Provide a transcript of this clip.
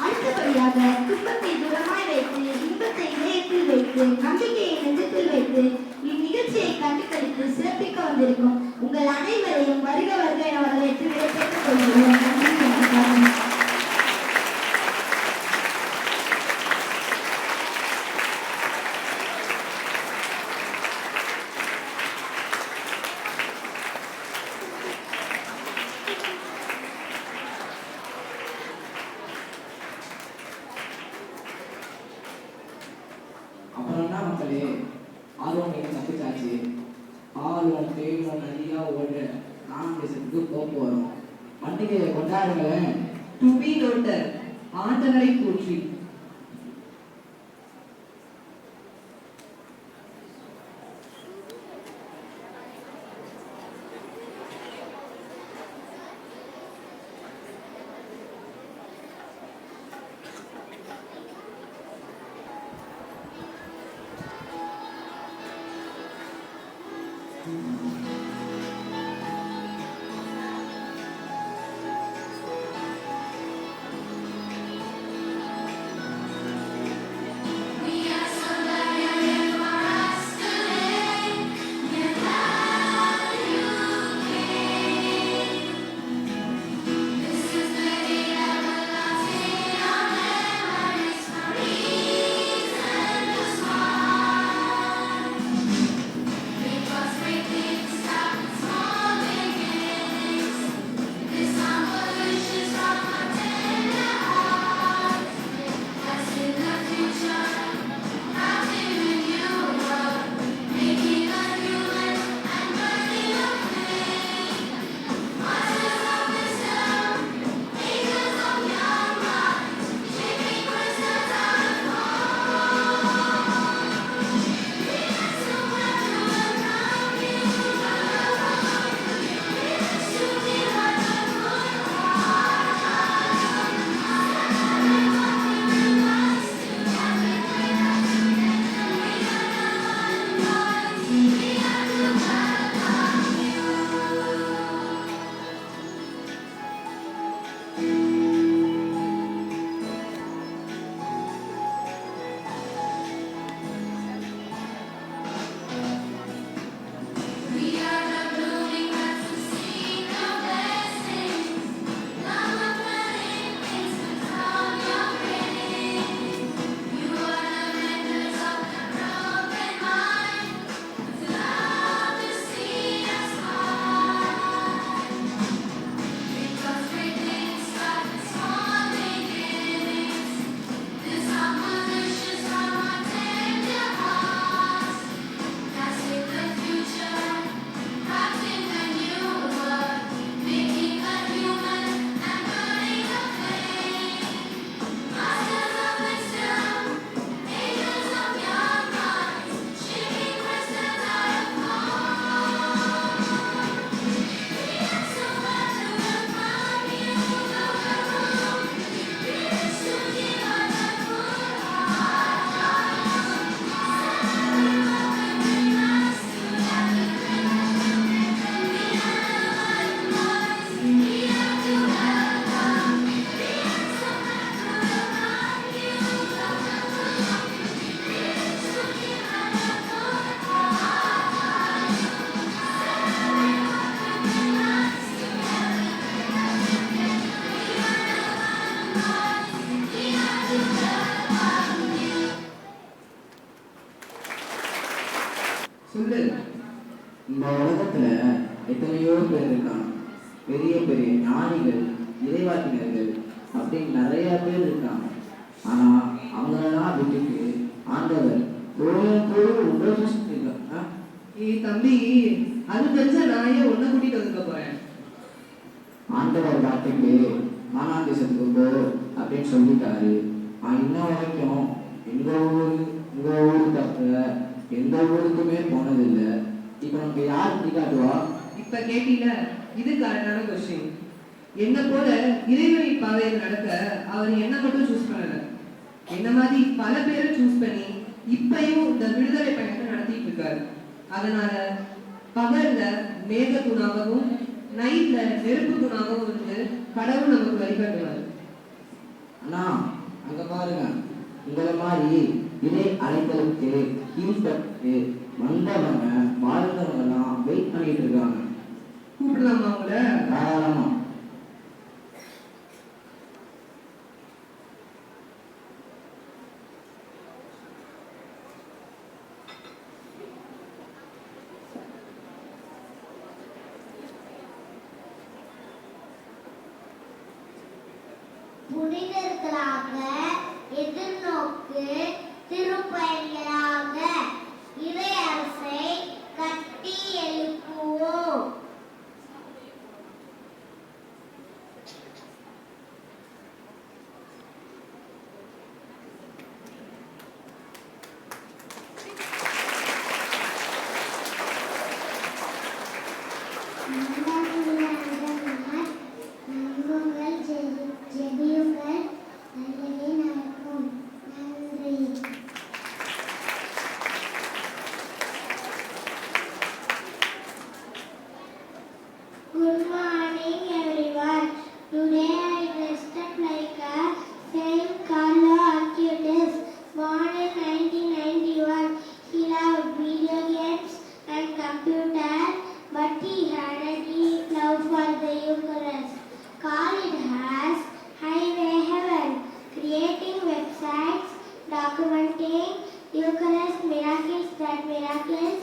அடுத்தபடியாக துன்பத்தை தூரமாய் வைத்து இன்பத்தை இதயத்தில் வைத்து நம்பிக்கையை நெஞ்சத்தில் வைத்து இந்நிகழ்ச்சியை கண்டுகளித்து சிறப்பிக்க வந்திருக்கும் உங்கள் அனைவரையும் வருக வருக என வரவேற்று விடைபெற்றுக் கொள்கிறோம். நன்றி, வணக்கம். அப்புறம்னா மக்களே, ஆர்வம் எனக்கு தப்பிச்சாச்சு. ஆர்வம் தேர்வம் நதியா ஓடுற நாலாம் தேசத்துக்கு போறோம். பண்டிகையை கொண்டாடுங்களேன். டு பி நோட்டட், ஆண்டவரை போற்றி. சொல்லு. இந்த உலகத்துல எத்தனையோ பேர் இருக்காங்க. பெரிய பெரிய ஞானிகள், இறைவாக்கினர்கள் அப்படின்னு நிறைய பேர் இருக்காங்க. ஆனா அவங்களெல்லாம் விட்டுட்டு ஆண்டவர் தம்பி, அது தெரிஞ்ச நான் ஏன் உன்னை கூட்டிட்டு வந்துக்க போறேன். ஆண்டவர் வார்த்தைக்கு நாலாம் தேசத்துக்கு போ அப்படின்னு சொல்லிட்டாரு. இன்ன வரைக்கும் எங்க ஊரு தவிர எந்த ஊருக்குமே போனதில்லை. இப்ப நமக்கு யார் இப்படி காட்டுவா? இப்ப கேட்டீங்க, இது கரெக்டான கொஸ்டின். என்ன போல இறைவனின் பாதையில் நடக்க அவர் என்ன மட்டும் சூஸ் பண்ணல, என்ன மாதிரி பல பேரை சூஸ் பண்ணி இப்பயும் இந்த விடுதலை பயணத்தை நடத்திட்டு இருக்காரு. அதனால பகல்ல மேக தூணாகவும் நைட்ல நெருப்பு தூணாகவும் இருந்து கடவுள் நமக்கு வழிகாட்டுவார். அண்ணா அங்க பாருங்க, உங்களை மாதிரி இறை அழைத்தலுக்கு கீழ்பட்டு வந்தவங்க வாழ்ந்தவங்கலாம் வெயிட் பண்ணிட்டு இருக்காங்க. கூப்பிடலாமா உங்களை? தாராளமா. புனிதர்களாக எதிர்நோக்கு திருப்பயணிகளாக இறை அரசை கட்டி எழுப்புவோம். Good morning, everyone. Today I dressed up like a Saint Carlo Acutis, born in 1991. He loved video games and computer, but he had a deep love for the Eucharist. Khalid has Highway Heaven, creating websites documenting Eucharist miracles